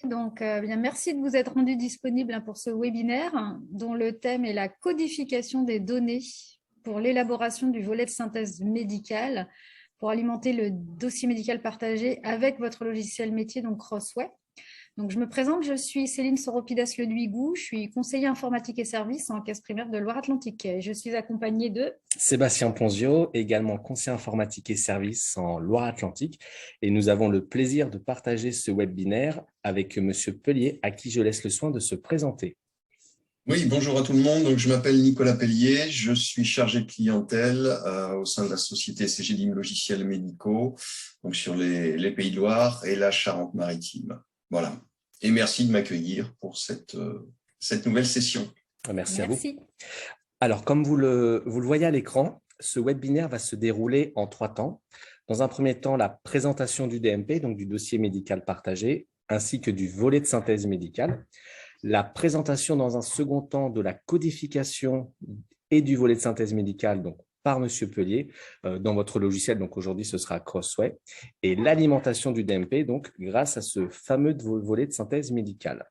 Bien, merci de vous être rendu disponible pour ce webinaire dont le thème est la codification des données pour l'élaboration du volet de synthèse médicale pour alimenter le dossier médical partagé avec votre logiciel métier, donc Crossway. Donc, je me présente, je suis Céline Soropidas-Leduigou, je suis conseillère informatique et services en caisse primaire de Loire-Atlantique. Je suis accompagnée de Sébastien Ponzio, également conseiller informatique et services en Loire-Atlantique. Et nous avons le plaisir de partager ce webinaire avec M. Pellier, à qui je laisse le soin de se présenter. Oui, bonjour à tout le monde. Donc, je m'appelle Nicolas Pellier, je suis chargé de clientèle au sein de la société CGDIM Logiciels Médicaux, donc sur les Pays de Loire et la Charente-Maritime. Voilà. Et merci de m'accueillir pour cette nouvelle session. Merci à vous. Alors, comme vous le voyez à l'écran, ce webinaire va se dérouler en 3 temps. Dans un premier temps, la présentation du DMP, donc du dossier médical partagé, ainsi que du volet de synthèse médicale. La présentation dans un second temps de la codification et du volet de synthèse médicale, donc par M. Pellier, dans votre logiciel. Donc aujourd'hui, ce sera Crossway. Et l'alimentation du DMP, donc grâce à ce fameux volet de synthèse médicale.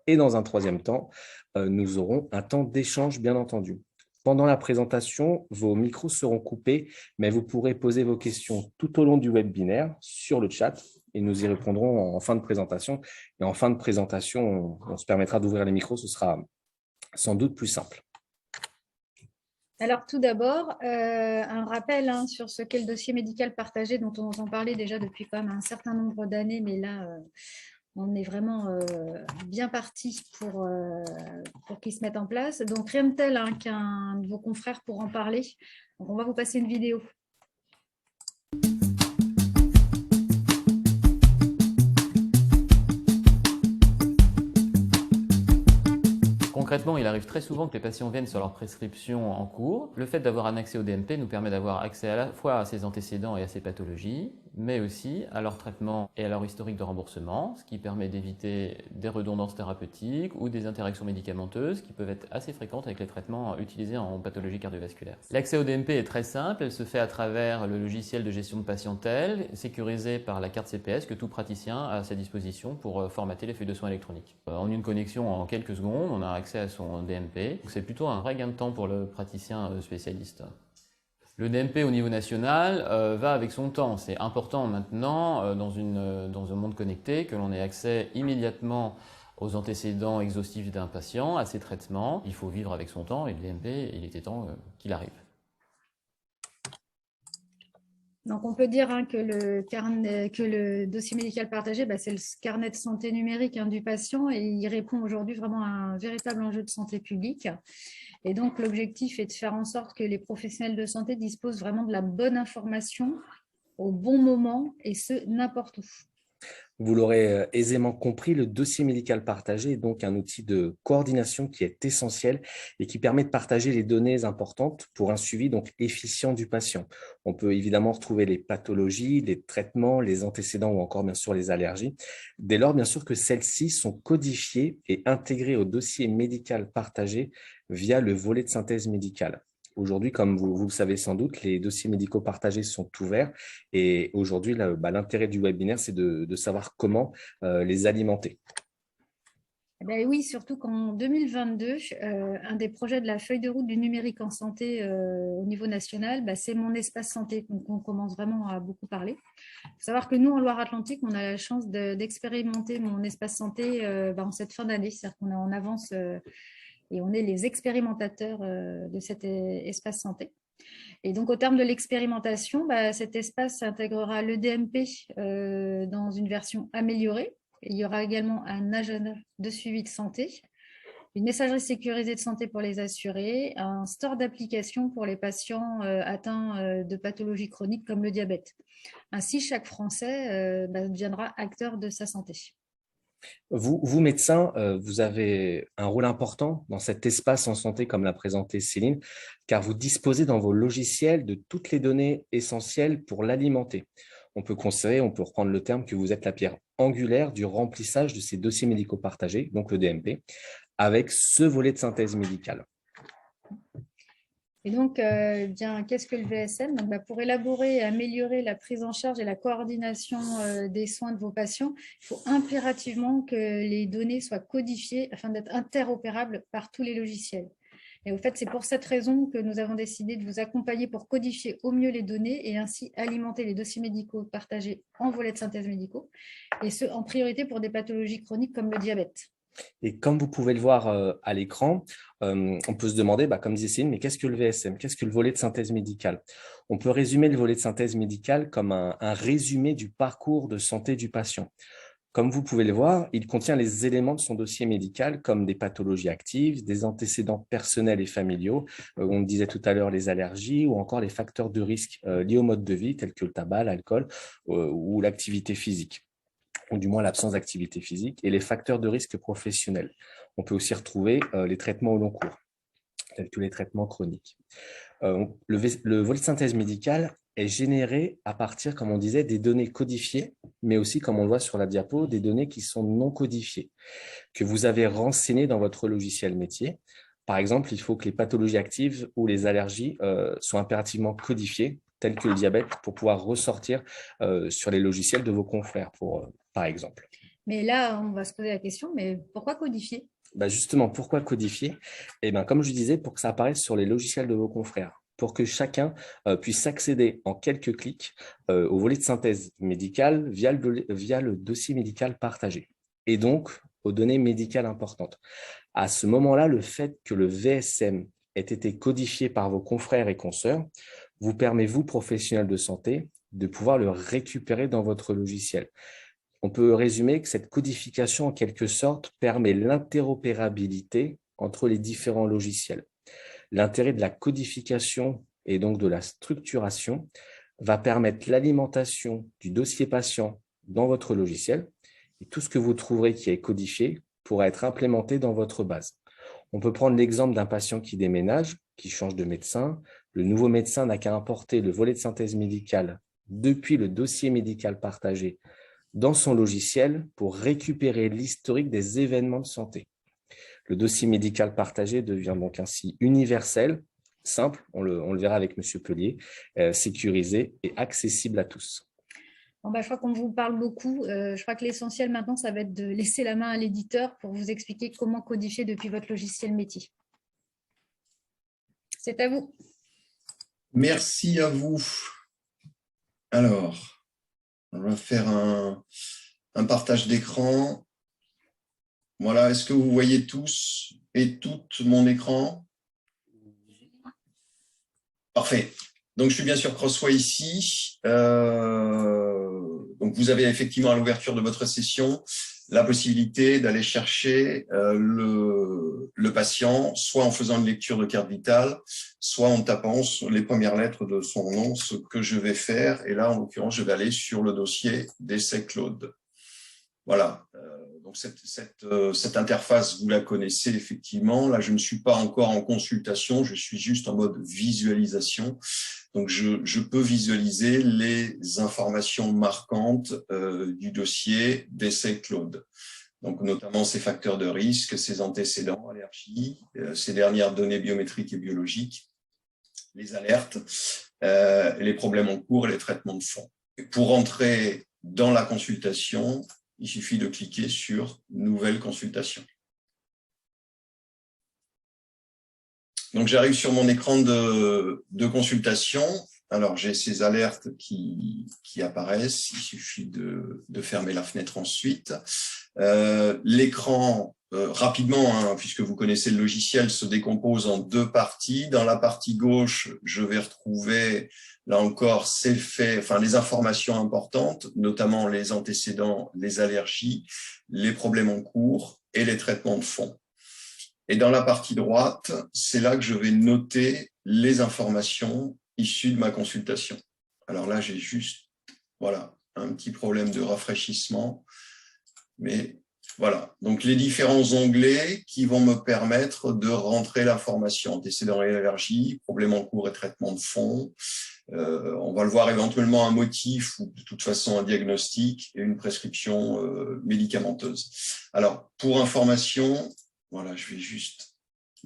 Et dans un troisième temps, nous aurons un temps d'échange, bien entendu. Pendant la présentation, vos micros seront coupés, mais vous pourrez poser vos questions tout au long du webinaire sur le chat et nous y répondrons en fin de présentation. Et en fin de présentation, on se permettra d'ouvrir les micros, ce sera sans doute plus simple. Alors, tout d'abord, un rappel sur ce qu'est le dossier médical partagé dont on entend parler déjà depuis quand même un certain nombre d'années, mais là, on est vraiment bien parti pour qu'il se mette en place. Donc, rien de tel qu'un de vos confrères pour en parler. Donc, on va vous passer une vidéo. Concrètement, il arrive très souvent que les patients viennent sur leur prescription en cours. Le fait d'avoir un accès au DMP nous permet d'avoir accès à la fois à ses antécédents et à ses pathologies, mais aussi à leur traitement et à leur historique de remboursement, ce qui permet d'éviter des redondances thérapeutiques ou des interactions médicamenteuses qui peuvent être assez fréquentes avec les traitements utilisés en pathologie cardiovasculaire. L'accès au DMP est très simple, elle se fait à travers le logiciel de gestion de patientèle, sécurisé par la carte CPS que tout praticien a à sa disposition pour formater les feuilles de soins électroniques. En une connexion en quelques secondes, on a accès à son DMP. C'est plutôt un vrai gain de temps pour le praticien spécialiste. Le DMP au niveau national va avec son temps. C'est important maintenant dans un monde connecté que l'on ait accès immédiatement aux antécédents exhaustifs d'un patient, à ses traitements. Il faut vivre avec son temps et le DMP, il était temps qu'il arrive. Donc, on peut dire que le dossier médical partagé, c'est le carnet de santé numérique du patient et il répond aujourd'hui vraiment à un véritable enjeu de santé publique. Et donc, l'objectif est de faire en sorte que les professionnels de santé disposent vraiment de la bonne information au bon moment et ce, n'importe où. Vous l'aurez aisément compris, le dossier médical partagé est donc un outil de coordination qui est essentiel et qui permet de partager les données importantes pour un suivi donc efficient du patient. On peut évidemment retrouver les pathologies, les traitements, les antécédents ou encore bien sûr les allergies. Dès lors, bien sûr que celles-ci sont codifiées et intégrées au dossier médical partagé via le volet de synthèse médicale. Aujourd'hui, comme vous le savez sans doute, les dossiers médicaux partagés sont ouverts et aujourd'hui, l'intérêt du webinaire, c'est de savoir comment les alimenter. Oui, surtout qu'en 2022, un des projets de la feuille de route du numérique en santé au niveau national, c'est mon espace santé. Donc, on commence vraiment à beaucoup parler. Il faut savoir que nous, en Loire-Atlantique, on a la chance d'expérimenter mon espace santé en cette fin d'année. C'est-à-dire qu'on est en avance et on est les expérimentateurs de cet espace santé. Et donc, au terme de l'expérimentation, cet espace intégrera le DMP dans une version améliorée. Il y aura également un agenda de suivi de santé, une messagerie sécurisée de santé pour les assurés, un store d'applications pour les patients atteints de pathologies chroniques comme le diabète. Ainsi, chaque Français deviendra acteur de sa santé. Vous, médecins, vous avez un rôle important dans cet espace en santé, comme l'a présenté Céline, car vous disposez dans vos logiciels de toutes les données essentielles pour l'alimenter. On peut considérer, on peut reprendre le terme, que vous êtes la pierre angulaire du remplissage de ces dossiers médicaux partagés, donc le DMP, avec ce volet de synthèse médicale. Et donc, bien, qu'est-ce que le VSM? Donc, pour élaborer et améliorer la prise en charge et la coordination des soins de vos patients, il faut impérativement que les données soient codifiées afin d'être interopérables par tous les logiciels. Et au fait, c'est pour cette raison que nous avons décidé de vous accompagner pour codifier au mieux les données et ainsi alimenter les dossiers médicaux partagés en volets de synthèse médicaux, et ce, en priorité pour des pathologies chroniques comme le diabète. Et comme vous pouvez le voir à l'écran, on peut se demander, comme disait Céline, mais qu'est-ce que le VSM? Qu'est-ce que le volet de synthèse médicale? On peut résumer le volet de synthèse médicale comme un résumé du parcours de santé du patient. Comme vous pouvez le voir, il contient les éléments de son dossier médical comme des pathologies actives, des antécédents personnels et familiaux, on disait tout à l'heure les allergies ou encore les facteurs de risque liés au mode de vie tels que le tabac, l'alcool ou l'activité physique, ou du moins l'absence d'activité physique, et les facteurs de risque professionnels. On peut aussi retrouver les traitements au long cours, tels que les traitements chroniques. Le volet de synthèse médicale est généré à partir, comme on disait, des données codifiées, mais aussi, comme on le voit sur la diapo, des données qui sont non codifiées, que vous avez renseignées dans votre logiciel métier. Par exemple, il faut que les pathologies actives ou les allergies soient impérativement codifiées, telles que le diabète, pour pouvoir ressortir sur les logiciels de vos confrères, par exemple. Mais là, on va se poser la question, mais pourquoi codifier? Justement, pourquoi codifier? Comme je disais, pour que ça apparaisse sur les logiciels de vos confrères, pour que chacun puisse accéder en quelques clics au volet de synthèse médicale via le dossier médical partagé et donc aux données médicales importantes. À ce moment-là, le fait que le VSM ait été codifié par vos confrères et consoeurs vous permet, vous, professionnels de santé, de pouvoir le récupérer dans votre logiciel. On peut résumer que cette codification, en quelque sorte, permet l'interopérabilité entre les différents logiciels. L'intérêt de la codification et donc de la structuration va permettre l'alimentation du dossier patient dans votre logiciel, et tout ce que vous trouverez qui est codifié pourra être implémenté dans votre base. On peut prendre l'exemple d'un patient qui déménage, qui change de médecin. Le nouveau médecin n'a qu'à importer le volet de synthèse médicale depuis le dossier médical partagé dans son logiciel pour récupérer l'historique des événements de santé. Le dossier médical partagé devient donc ainsi universel, simple, on le verra avec M. Pellier, sécurisé et accessible à tous. Bon, je crois qu'on vous parle beaucoup. Je crois que l'essentiel maintenant, ça va être de laisser la main à l'éditeur pour vous expliquer comment codifier depuis votre logiciel métier. C'est à vous. Merci à vous. Alors, on va faire un partage d'écran. Voilà, est-ce que vous voyez tous et toutes mon écran? Parfait. Donc, je suis bien sûr Crossway ici. Donc, vous avez effectivement à l'ouverture de votre session la possibilité d'aller chercher le patient, soit en faisant une lecture de carte vitale, soit en tapant les premières lettres de son nom, ce que je vais faire. Et là, en l'occurrence, je vais aller sur le dossier d'essai Claude. Voilà. Donc, cette interface, vous la connaissez effectivement. Là, je ne suis pas encore en consultation, je suis juste en mode visualisation. Donc, je peux visualiser les informations marquantes du dossier d'essai Claude. Donc, notamment ces facteurs de risque, ces antécédents, allergies, ces dernières données biométriques et biologiques, les alertes, les problèmes en cours et les traitements de fond. Et pour entrer dans la consultation, il suffit de cliquer sur « Nouvelle consultation ». Donc, j'arrive sur mon écran de consultation. Alors, j'ai ces alertes qui apparaissent. Il suffit de fermer la fenêtre ensuite. L'écran, rapidement, puisque vous connaissez le logiciel, se décompose en deux parties. Dans la partie gauche, je vais retrouver, là encore, les informations importantes, notamment les antécédents, les allergies, les problèmes en cours et les traitements de fond. Et dans la partie droite, c'est là que je vais noter les informations issues de ma consultation. Alors là, j'ai juste un petit problème de rafraîchissement. Mais voilà, donc les différents onglets qui vont me permettre de rentrer l'information. Antécédents et allergies, problèmes en cours et traitement de fond. On va le voir éventuellement un motif ou de toute façon un diagnostic et une prescription médicamenteuse. Alors, pour information, voilà, je vais juste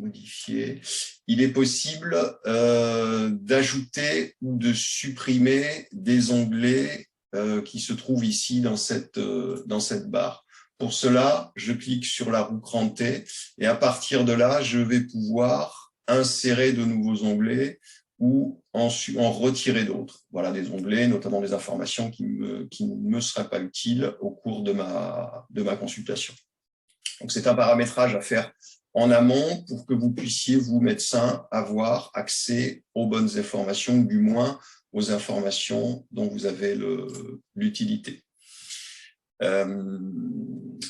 modifier. Il est possible d'ajouter ou de supprimer des onglets qui se trouvent ici dans cette barre. Pour cela, je clique sur la roue crantée et à partir de là, je vais pouvoir insérer de nouveaux onglets ou en retirer d'autres. Voilà, des onglets, notamment des informations qui ne me seraient pas utiles au cours de ma consultation. Donc, c'est un paramétrage à faire en amont pour que vous puissiez, vous, médecin, avoir accès aux bonnes informations, ou du moins aux informations dont vous avez l'utilité.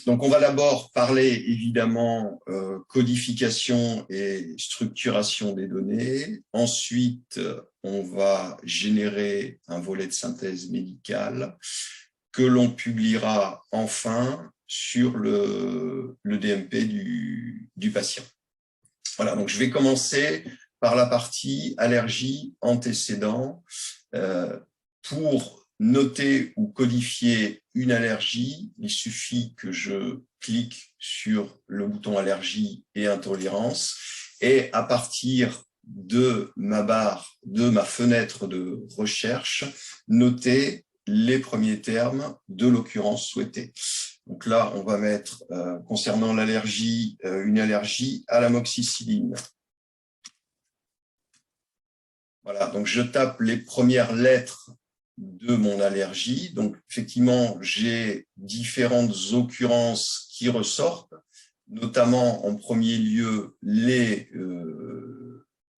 Donc, on va d'abord parler, évidemment, codification et structuration des données. Ensuite, on va générer un volet de synthèse médicale que l'on publiera enfin sur le DMP du patient. Voilà, donc je vais commencer par la partie allergie antécédent. Pour noter ou codifier une allergie, il suffit que je clique sur le bouton allergie et intolérance et à partir de ma barre, de ma fenêtre de recherche, noter les premiers termes de l'occurrence souhaitée. Donc là, on va mettre, concernant l'allergie, une allergie à l'amoxicilline. Voilà, donc je tape les premières lettres de mon allergie. Donc, effectivement, j'ai différentes occurrences qui ressortent, notamment en premier lieu les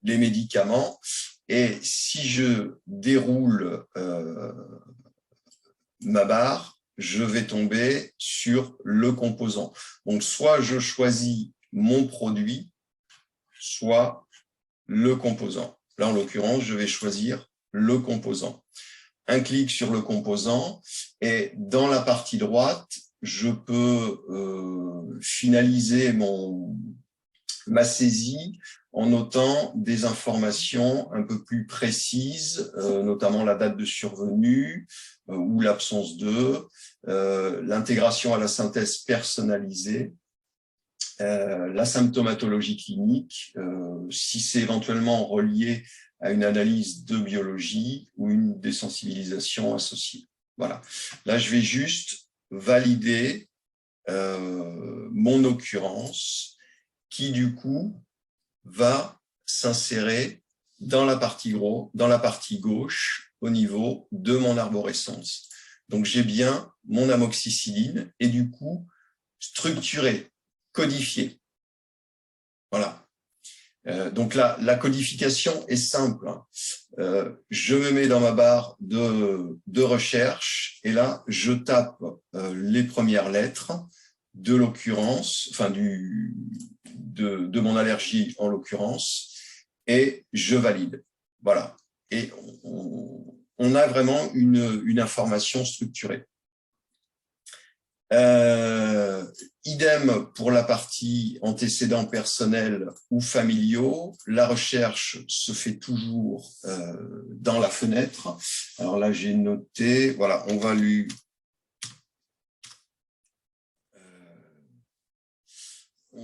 médicaments. Et si je déroule ma barre, je vais tomber sur le composant. Donc, soit je choisis mon produit, soit le composant. Là, en l'occurrence, je vais choisir le composant. Un clic sur le composant et dans la partie droite, je peux finaliser ma saisie en notant des informations un peu plus précises, notamment la date de survenue ou l'absence de, l'intégration à la synthèse personnalisée, la symptomatologie clinique, si c'est éventuellement relié à une analyse de biologie ou une désensibilisation associée. Voilà. Là, je vais juste valider mon occurrence qui, du coup, va s'insérer dans la partie gauche au niveau de mon arborescence. Donc, j'ai bien mon amoxicilline et, du coup, structuré, codifié. Voilà. Donc la codification est simple. Je me mets dans ma barre de recherche et là, je tape les premières lettres de l'occurrence, enfin de mon allergie en l'occurrence, et je valide. Voilà. Et on a vraiment une information structurée. Idem pour la partie antécédents personnels ou familiaux. La recherche se fait toujours dans la fenêtre. Alors là, j'ai noté, voilà, on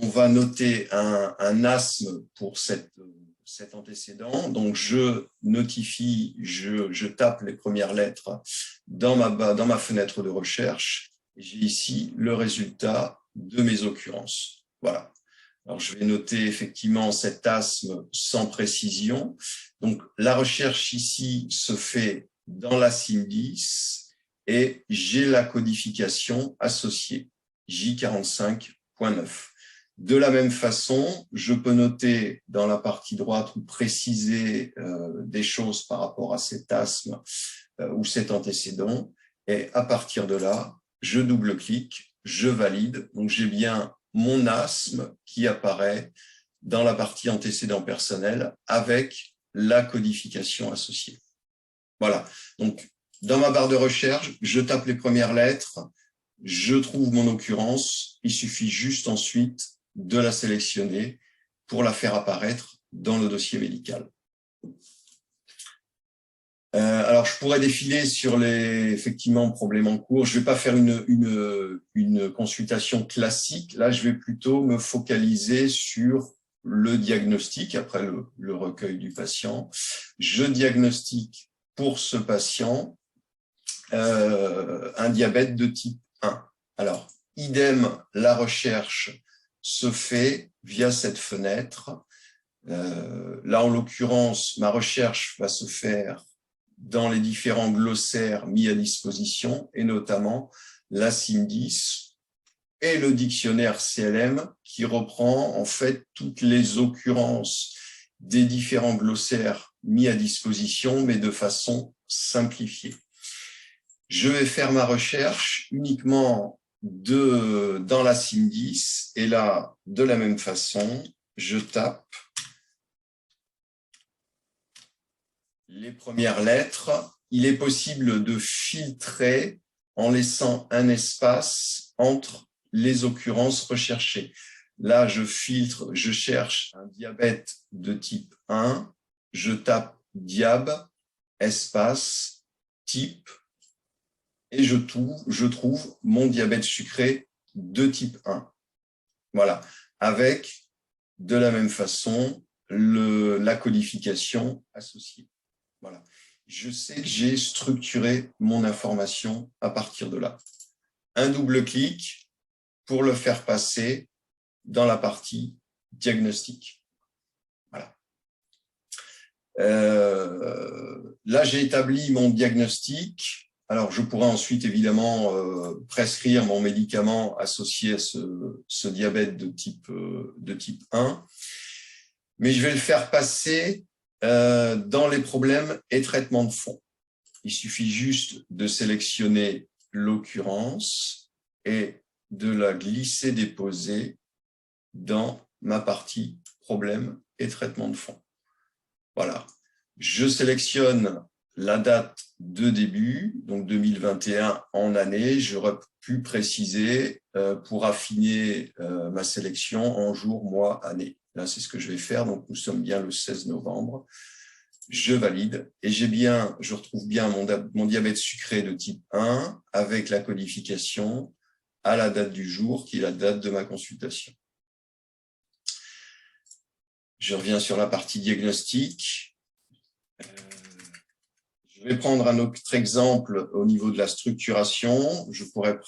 va noter un asthme pour cet antécédent. Donc, je notifie, je tape les premières lettres dans ma fenêtre de recherche. J'ai ici le résultat de mes occurrences. Voilà. Alors, je vais noter effectivement cet asthme sans précision. Donc, la recherche ici se fait dans la CIM10 et j'ai la codification associée, J45.9. De la même façon, je peux noter dans la partie droite ou préciser des choses par rapport à cet asthme ou cet antécédent. Et à partir de là, je double-clique, je valide. Donc, j'ai bien mon asthme qui apparaît dans la partie antécédent personnel avec la codification associée. Voilà. Donc, dans ma barre de recherche, je tape les premières lettres, je trouve mon occurrence. Il suffit juste ensuite de la sélectionner pour la faire apparaître dans le dossier médical. Alors, je pourrais défiler sur les effectivement problèmes en cours. Je ne vais pas faire une consultation classique. Là, je vais plutôt me focaliser sur le diagnostic, après le recueil du patient. Je diagnostique pour ce patient un diabète de type 1. Alors, idem, la recherche se fait via cette fenêtre. Là, en l'occurrence, ma recherche va se faire dans les différents glossaires mis à disposition, et notamment la CIM-10 et le dictionnaire CLM qui reprend en fait toutes les occurrences des différents glossaires mis à disposition, mais de façon simplifiée. Je vais faire ma recherche uniquement dans la CIM-10, et là, de la même façon, je tape les premières lettres. Il est possible de filtrer en laissant un espace entre les occurrences recherchées. Là, je filtre, je cherche un diabète de type 1, je tape diab, espace, type, et je trouve mon diabète sucré de type 1. Voilà, avec de la même façon la codification associée. Voilà. Je sais que j'ai structuré mon information à partir de là. Un double clic pour le faire passer dans la partie diagnostic. Voilà. Là, j'ai établi mon diagnostic. Alors, je pourrais ensuite, évidemment, prescrire mon médicament associé à ce diabète de type 1. Mais je vais le faire passer dans les problèmes et traitements de fond. Il suffit juste de sélectionner l'occurrence et de la glisser-déposer dans ma partie problème et traitement de fond. Voilà. Je sélectionne la date de début, donc 2021 en année. J'aurais pu préciser pour affiner ma sélection en jour, mois, année. Là, c'est ce que je vais faire. Donc, nous sommes bien le 16 novembre. Je valide et je retrouve bien mon diabète sucré de type 1 avec la codification à la date du jour, qui est la date de ma consultation. Je reviens sur la partie diagnostic. Je vais prendre un autre exemple au niveau de la structuration. Je pourrais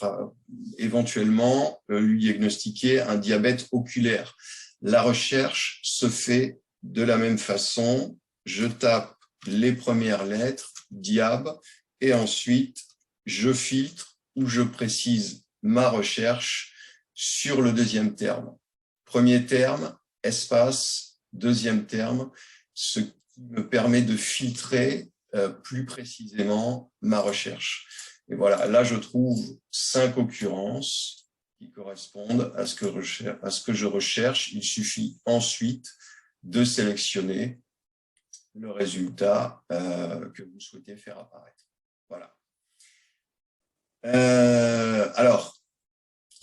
éventuellement lui diagnostiquer un diabète oculaire. La recherche se fait de la même façon. Je tape les premières lettres, diab, et ensuite je filtre ou je précise ma recherche sur le deuxième terme. Premier terme, espace, deuxième terme, ce qui me permet de filtrer plus précisément ma recherche. Et voilà, là je trouve 5 occurrences qui correspondent à ce que je recherche. Il suffit ensuite de sélectionner le résultat que vous souhaitez faire apparaître. Voilà. Alors,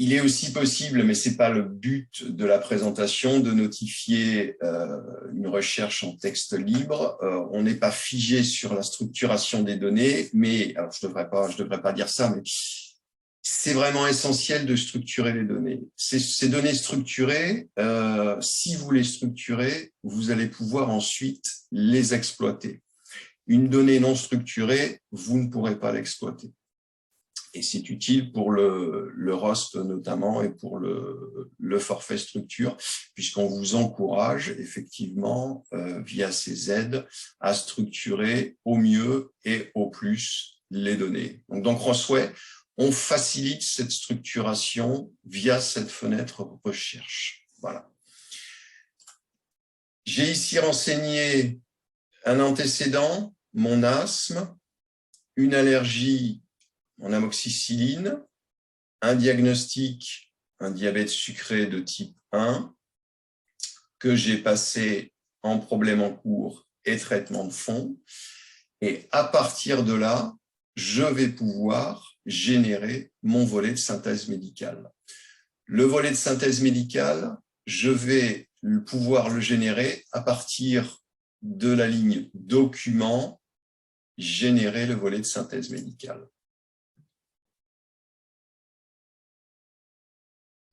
il est aussi possible, mais ce n'est pas le but de la présentation, de notifier une recherche en texte libre. On n'est pas figé sur la structuration des données, mais alors je devrais pas dire ça, mais c'est vraiment essentiel de structurer les données. Ces données structurées, si vous les structurez, vous allez pouvoir ensuite les exploiter. Une donnée non structurée, vous ne pourrez pas l'exploiter. Et c'est utile pour le ROSP notamment et pour le forfait structure, puisqu'on vous encourage effectivement, via ces aides, à structurer au mieux et au plus les données. Donc dans Crossway, on facilite cette structuration via cette fenêtre recherche. Voilà. J'ai ici renseigné un antécédent, mon asthme, une allergie en amoxicilline, un diagnostic, un diabète sucré de type 1, que j'ai passé en problème en cours et traitement de fond. Et à partir de là, je vais pouvoir générer mon volet de synthèse médicale. Le volet de synthèse médicale, je vais pouvoir le générer à partir de la ligne document, générer le volet de synthèse médicale.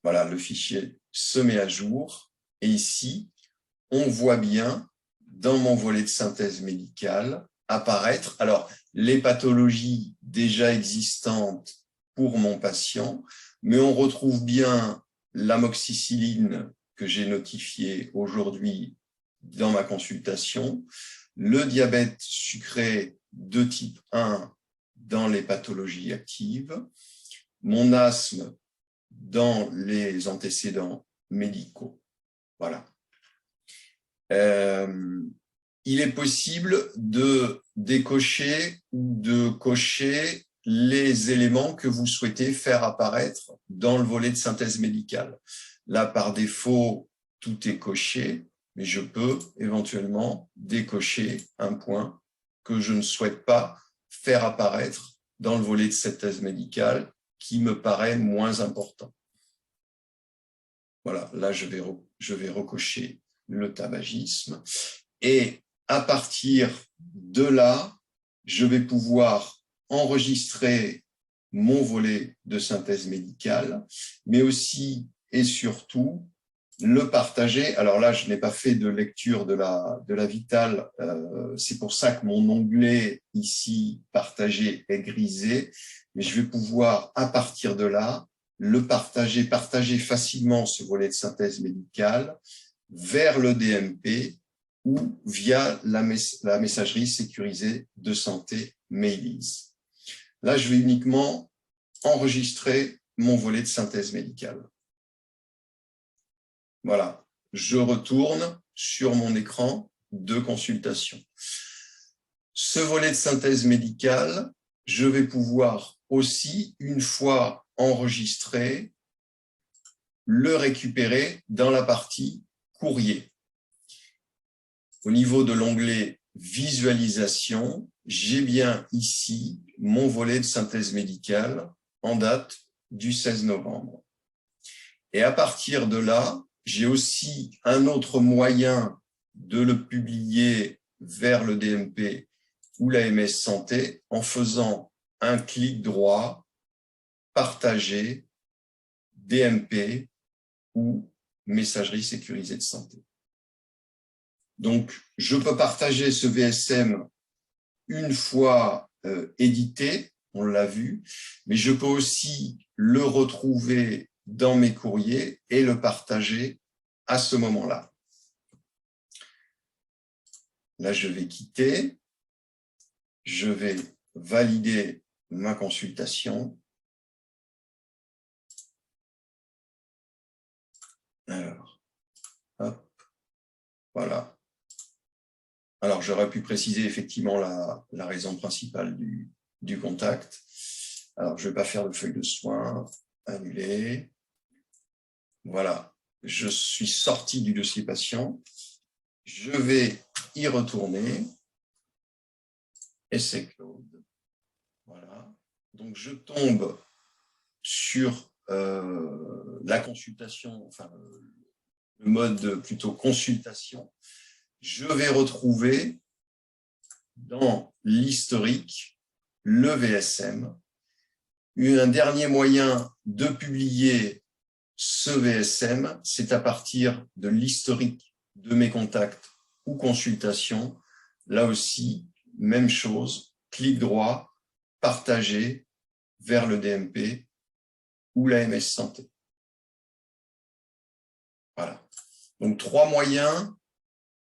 Voilà, le fichier se met à jour et ici, on voit bien dans mon volet de synthèse médicale apparaître alors les pathologies déjà existantes pour mon patient, mais on retrouve bien l'amoxicilline que j'ai notifiée aujourd'hui dans ma consultation, le diabète sucré de type 1 dans les pathologies actives, mon asthme dans les antécédents médicaux. Voilà. Il est possible de décocher ou de cocher les éléments que vous souhaitez faire apparaître dans le volet de synthèse médicale. Là, par défaut, tout est coché, mais je peux éventuellement décocher un point que je ne souhaite pas faire apparaître dans le volet de synthèse médicale qui me paraît moins important. Voilà, là, je vais recocher le tabagisme. Et à partir de là, je vais pouvoir enregistrer mon volet de synthèse médicale, mais aussi et surtout le partager. Alors là, je n'ai pas fait de lecture de la vitale, c'est pour ça que mon onglet ici, partager, est grisé, mais je vais pouvoir, à partir de là, le partager facilement ce volet de synthèse médicale vers le DMP ou via la messagerie sécurisée de santé Mailiz. Là, je vais uniquement enregistrer mon volet de synthèse médicale. Voilà, je retourne sur mon écran de consultation. Ce volet de synthèse médicale, je vais pouvoir aussi, une fois enregistré, le récupérer dans la partie courrier. Au niveau de l'onglet visualisation, j'ai bien ici mon volet de synthèse médicale en date du 16 novembre. Et à partir de là, j'ai aussi un autre moyen de le publier vers le DMP ou la MS Santé en faisant un clic droit, partager, DMP ou messagerie sécurisée de santé. Donc, je peux partager ce VSM une fois édité, on l'a vu, mais je peux aussi le retrouver dans mes courriers et le partager à ce moment-là. Là, je vais quitter, je vais valider ma consultation. Alors, hop, voilà. Alors, j'aurais pu préciser effectivement la raison principale du contact. Alors, je ne vais pas faire de feuille de soins, annuler. Voilà, je suis sorti du dossier patient. Je vais y retourner. Essai Claude. Voilà. Donc, je tombe sur la consultation, enfin, le mode plutôt consultation. Je vais retrouver dans l'historique le VSM. Un dernier moyen de publier ce VSM, c'est à partir de l'historique de mes contacts ou consultations. Là aussi, même chose, clic droit, partager vers le DMP ou la MS Santé. Voilà. Donc, trois moyens,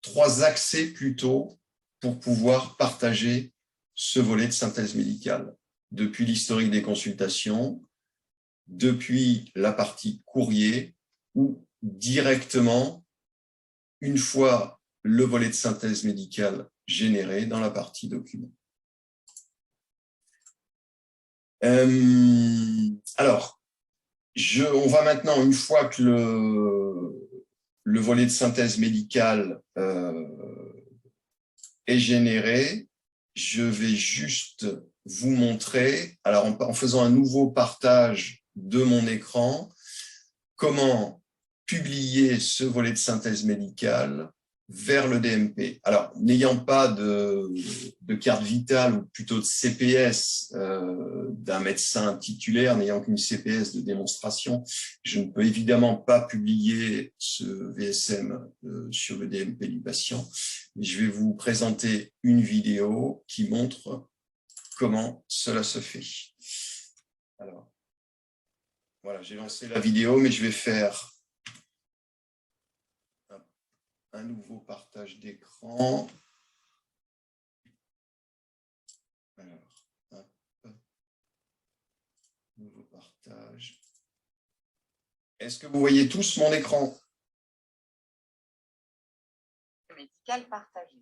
trois accès plutôt pour pouvoir partager ce volet de synthèse médicale. Depuis l'historique des consultations, depuis la partie courrier ou directement, une fois le volet de synthèse médicale généré dans la partie document. Alors, on va maintenant, une fois que le volet de synthèse médicale est généré, je vais juste vous montrer, alors en faisant un nouveau partage de mon écran, comment publier ce volet de synthèse médicale vers le DMP. Alors, n'ayant pas de carte vitale ou plutôt de CPS d'un médecin titulaire, n'ayant qu'une CPS de démonstration, je ne peux évidemment pas publier ce VSM sur le DMP du patient. Mais je vais vous présenter une vidéo qui montre comment cela se fait. Alors, voilà, j'ai lancé la vidéo, mais je vais faire un nouveau partage d'écran. Alors, hop. Nouveau partage. Est-ce que vous voyez tous mon écran? Médical partagé.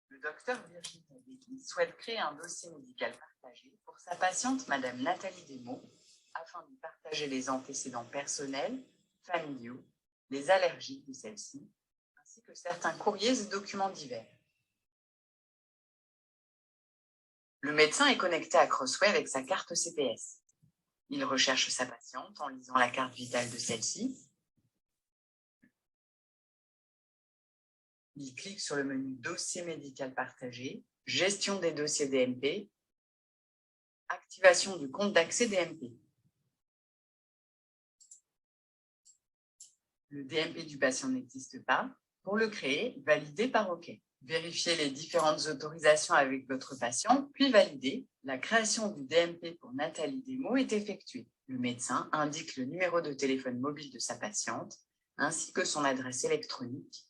Le docteur Virginie Adélie souhaite créer un dossier médical partagé pour sa patiente Madame Nathalie Desmaux afin de partager les antécédents personnels, familiaux, les allergies de celle-ci, ainsi que certains courriers et documents divers. Le médecin est connecté à Crossway avec sa carte CPS. Il recherche sa patiente en lisant la carte vitale de celle-ci. Il clique sur le menu Dossier médical partagé, Gestion des dossiers DMP, Activation du compte d'accès DMP. Le DMP du patient n'existe pas. Pour le créer, validez par OK. Vérifiez les différentes autorisations avec votre patient, puis validez. La création du DMP pour Nathalie Desmaux est effectuée. Le médecin indique le numéro de téléphone mobile de sa patiente, ainsi que son adresse électronique,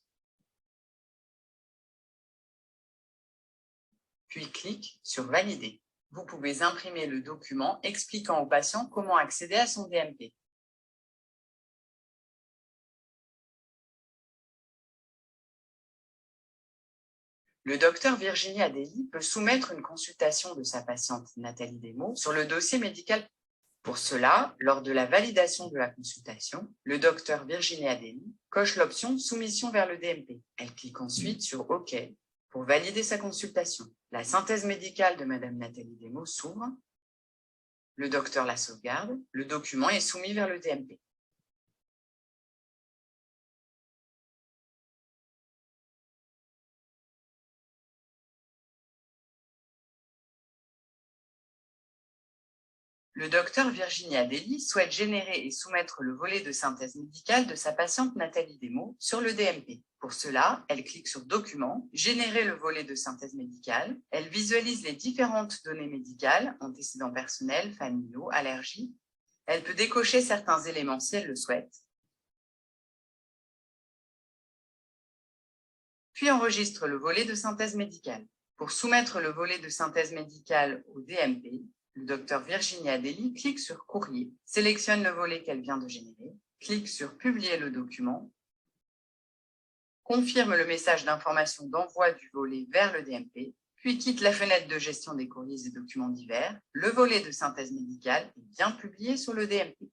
puis clique sur Valider. Vous pouvez imprimer le document expliquant au patient comment accéder à son DMP. Le docteur Virginie Adélie peut soumettre une consultation de sa patiente Nathalie Desmaux sur le dossier médical. Pour cela, lors de la validation de la consultation, le docteur Virginie Adélie coche l'option Soumission vers le DMP. Elle clique ensuite sur OK pour valider sa consultation. La synthèse médicale de Madame Nathalie Desmaux s'ouvre. Le docteur la sauvegarde. Le document est soumis vers le DMP. Le docteur Virginie Adélie souhaite générer et soumettre le volet de synthèse médicale de sa patiente Nathalie Desmaux sur le DMP. Pour cela, elle clique sur Documents, Générer le volet de synthèse médicale. Elle visualise les différentes données médicales, antécédents personnels, familiaux, allergies. Elle peut décocher certains éléments si elle le souhaite. Puis enregistre le volet de synthèse médicale. Pour soumettre le volet de synthèse médicale au DMP, le docteur Virginie Adélie clique sur Courrier, sélectionne le volet qu'elle vient de générer, clique sur Publier le document, confirme le message d'information d'envoi du volet vers le DMP, puis quitte la fenêtre de gestion des courriers et documents divers. Le volet de synthèse médicale est bien publié sur le DMP.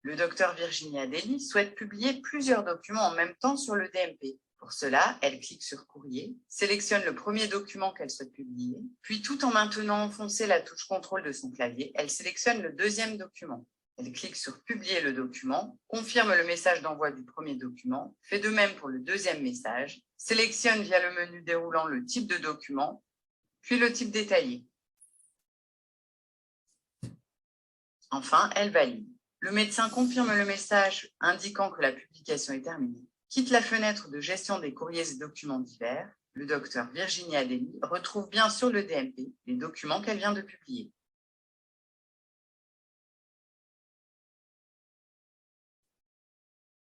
Le docteur Virginie Adélie souhaite publier plusieurs documents en même temps sur le DMP. Pour cela, elle clique sur Courrier, sélectionne le premier document qu'elle souhaite publier, puis tout en maintenant enfoncée la touche contrôle de son clavier, elle sélectionne le deuxième document. Elle clique sur Publier le document, confirme le message d'envoi du premier document, fait de même pour le deuxième message, sélectionne via le menu déroulant le type de document, puis le type détaillé. Enfin, elle valide. Le médecin confirme le message indiquant que la publication est terminée, quitte la fenêtre de gestion des courriers et documents divers. Le docteur Virginie Adélie retrouve bien sur le DMP les documents qu'elle vient de publier.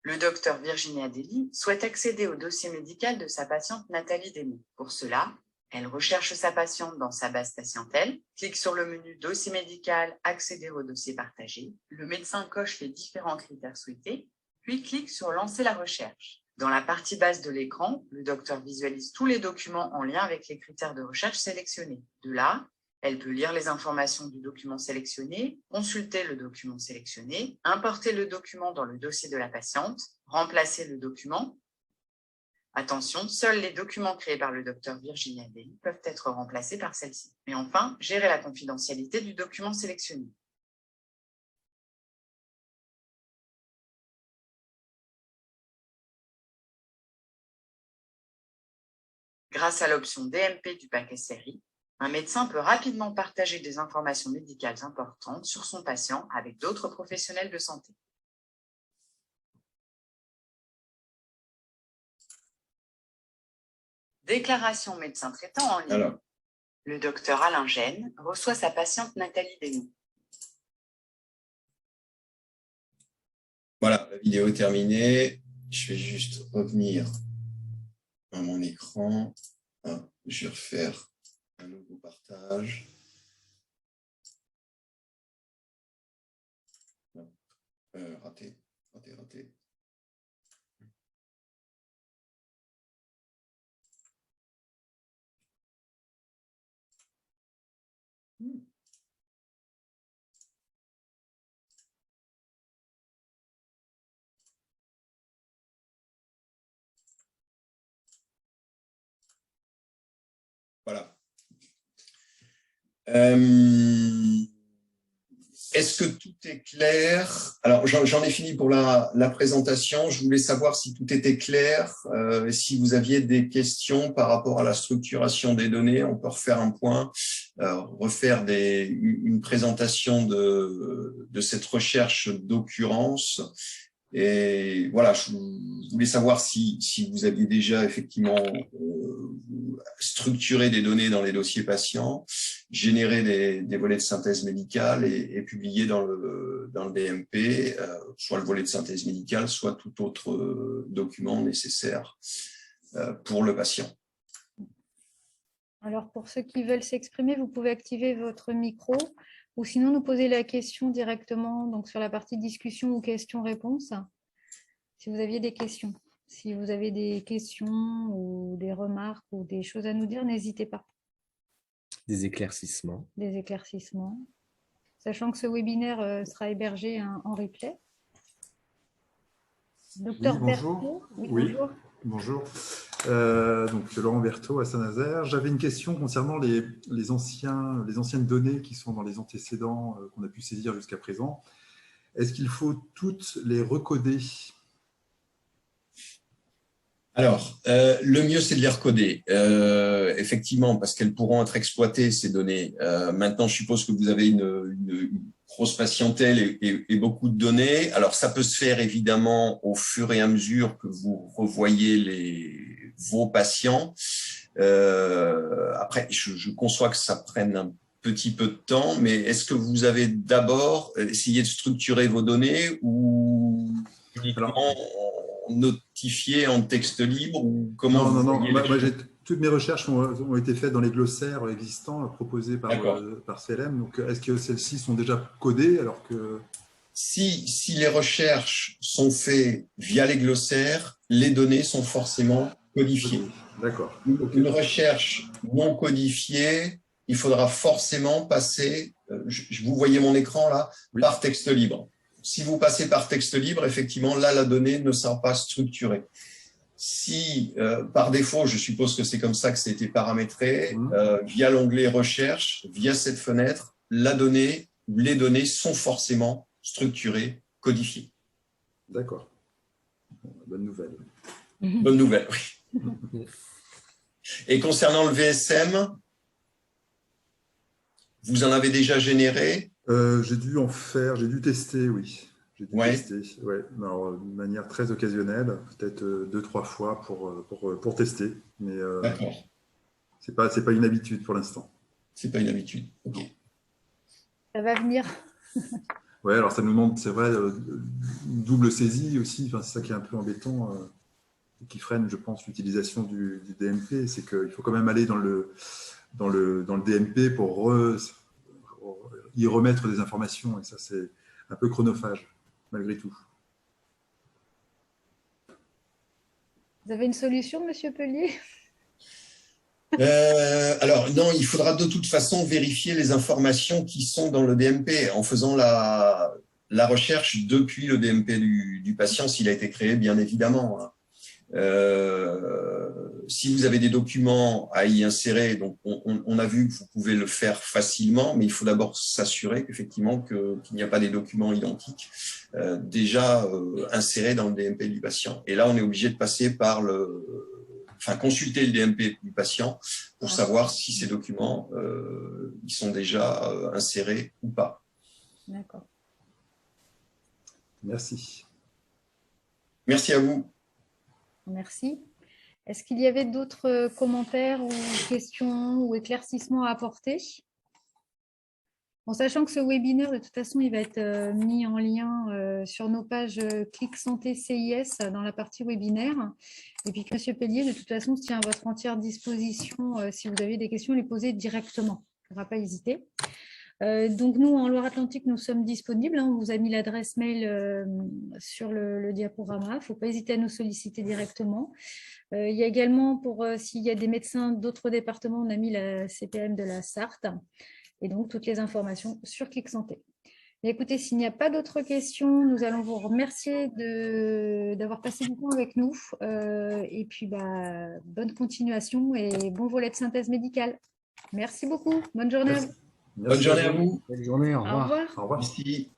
Le docteur Virginie Adélie souhaite accéder au dossier médical de sa patiente Nathalie Desmaux. Pour cela, elle recherche sa patiente dans sa base patientèle, clique sur le menu Dossier médical, accéder au dossier partagé. Le médecin coche les différents critères souhaités, puis clique sur Lancer la recherche. Dans la partie basse de l'écran, le docteur visualise tous les documents en lien avec les critères de recherche sélectionnés. De là, elle peut lire les informations du document sélectionné, consulter le document sélectionné, importer le document dans le dossier de la patiente, remplacer le document, Attention, seuls les documents créés par le docteur Virginia Daly peuvent être remplacés par celle-ci. Et enfin, gérer la confidentialité du document sélectionné. Grâce à l'option DMP du paquet série, un médecin peut rapidement partager des informations médicales importantes sur son patient avec d'autres professionnels de santé. Déclaration médecin traitant en ligne. Alors. Le docteur Alain Gène reçoit sa patiente Nathalie Desnoux. Voilà, la vidéo est terminée. Je vais juste revenir à mon écran. Je vais refaire un nouveau partage. Raté. Voilà. Est-ce que tout est clair? Alors, j'en ai fini pour la présentation. Je voulais savoir si tout était clair, si vous aviez des questions par rapport à la structuration des données. On peut refaire un point, refaire une présentation de cette recherche d'occurrence. Et voilà, je voulais savoir si vous aviez déjà effectivement structuré des données dans les dossiers patients, généré des volets de synthèse médicale et publié dans le DMP, soit le volet de synthèse médicale, soit tout autre document nécessaire pour le patient. Alors, pour ceux qui veulent s'exprimer, vous pouvez activer votre micro ou sinon nous poser la question directement donc sur la partie discussion ou questions-réponses. Si vous aviez des questions. Si vous avez des questions ou des remarques ou des choses à nous dire, n'hésitez pas. Des éclaircissements. Des éclaircissements. Sachant que ce webinaire sera hébergé en replay. Docteur Berthaud. Oui, bonjour. Donc Laurent Berthaud à Saint-Nazaire. J'avais une question concernant les anciennes données qui sont dans les antécédents qu'on a pu saisir jusqu'à présent. Est-ce qu'il faut toutes les recoder ? Alors, le mieux, c'est de les recoder, effectivement, parce qu'elles pourront être exploitées, ces données. Maintenant, je suppose que vous avez une grosse patientèle et beaucoup de données. Alors, ça peut se faire, évidemment, au fur et à mesure que vous revoyez vos patients. Après, je conçois que ça prenne un petit peu de temps, mais est-ce que vous avez d'abord essayé de structurer vos données ou uniquement notifié en texte libre ou comment? Non. Toutes mes recherches ont été faites dans les glossaires existants proposés par CLM. Donc, est-ce que celles-ci sont déjà codées alors que… Si les recherches sont faites via les glossaires, les données sont forcément codifiées. D'accord. Une recherche non codifiée, il faudra forcément passer, vous voyez mon écran là, oui, par texte libre. Si vous passez par texte libre, effectivement, là, la donnée ne sera pas structurée. Si, par défaut, je suppose que c'est comme ça que ça a été paramétré, via l'onglet Recherche, via cette fenêtre, la donnée, les données sont forcément structurées, codifiées. D'accord. Bonne nouvelle. Bonne nouvelle, oui. Et concernant le VSM, vous en avez déjà généré? J'ai dû tester, oui. J'ai dû tester, ouais. Alors, de manière très occasionnelle, peut-être 2-3 fois pour tester. Mais c'est pas une habitude pour l'instant. C'est pas une habitude, ok. Ça va venir. Oui, alors ça nous demande, c'est vrai, une double saisie aussi. Enfin, c'est ça qui est un peu embêtant et qui freine, je pense, l'utilisation du DMP. C'est qu'il faut quand même aller dans le DMP pour y remettre des informations. Et ça, c'est un peu chronophage, malgré tout. Vous avez une solution, Monsieur Pellier? Alors, non, il faudra de toute façon vérifier les informations qui sont dans le DMP en faisant la recherche depuis le DMP du patient, s'il a été créé, bien évidemment. Si vous avez des documents à y insérer, donc on a vu que vous pouvez le faire facilement, mais il faut d'abord s'assurer qu'effectivement qu'il n'y a pas des documents identiques déjà insérés dans le DMP du patient. Et là, on est obligé de passer par consulter le DMP du patient pour savoir si ces documents ils sont déjà insérés ou pas. D'accord. Merci. Merci à vous. Merci. Est-ce qu'il y avait d'autres commentaires ou questions ou éclaircissements à apporter? En sachant que ce webinaire, de toute façon, il va être mis en lien sur nos pages Clic Santé CIS dans la partie webinaire. Et puis que M. Pellier, de toute façon, se tient à votre entière disposition si vous avez des questions, les poser directement. Il ne faudra pas hésiter. Donc, nous, en Loire-Atlantique, nous sommes disponibles. On vous a mis l'adresse mail sur le diaporama. Il ne faut pas hésiter à nous solliciter directement. Il y a également, s'il y a des médecins d'autres départements, on a mis la CPM de la Sarthe. Et donc, toutes les informations sur Clic Santé. Et écoutez, s'il n'y a pas d'autres questions, nous allons vous remercier d'avoir passé du temps avec nous. Et puis, bonne continuation et bon volet de synthèse médicale. Merci beaucoup. Bonne journée à vous. Bonne journée à vous. Bonne journée, au revoir. Au revoir. Au revoir. Merci.